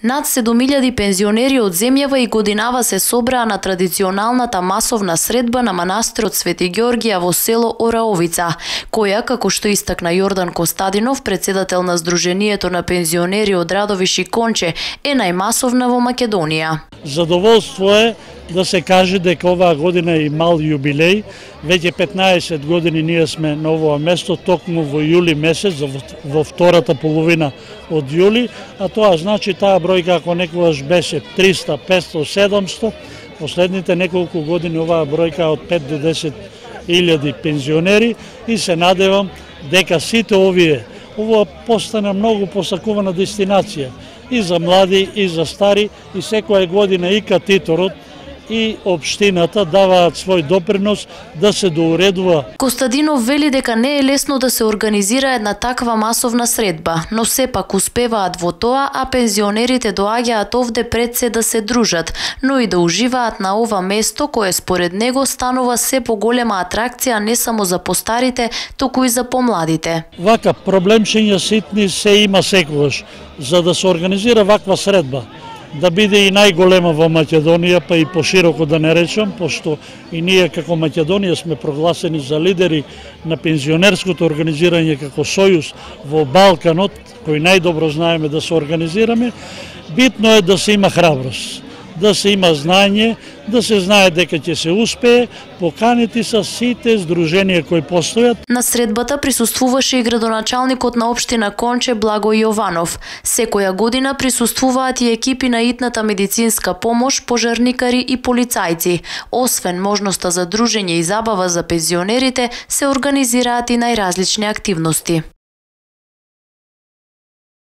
Над 7000 пензионери од земјава и годинава се собраа на традиционалната масовна средба на манастирот Свети Ѓорѓија во село Ораовица, која, како што истакна Јордан Костадинов, председател на Сдруженијето на пензионери од Радовиш и Конче, е најмасовна во Македонија. Задоволство е да се каже дека оваа година е и мал јубилеј. Веќе 15 години ние сме на овоа место, токму во јули месец, во втората половина од јули, а тоа значи таа бројка ако некогаш беше 300, 500, 700, последните неколку години оваа бројка од 5 до 10 илјади пензионери и се надевам дека сите ова постане многу посакувана дестинација и за млади и за стари и секоја година и катиторот и општината даваат свој допринос да се доуредува. Костадинов вели дека не е лесно да се организира една таква масовна средба, но сепак успеваат во тоа, а пензионерите доаѓаат овде пред се да се дружат, но и да уживаат на ова место кое според него станува се поголема атракција не само за постарите, туку и за помладите. Вака проблемчиња ситни се има секогаш. За да се организира ваква средба, да биде и најголема во Македонија, па и пошироко да не речам, пошто и ние како Македонија сме прогласени за лидери на пензионерското организирање како сојуз во Балканот, кој најдобро знаеме да се организираме, битно е да се има храброст, да се има знаење, да се знае дека ќе се успее, поканети са сите здруженија кои постојат. На средбата присуствуваше и градоначалникот на општина Конче Благој Јованов. Секоја година присуствуваат и екипи на итната медицинска помош, пожарникари и полицајци. Освен можноста за дружење и забава за пензионерите, се организираат и најразлични активности.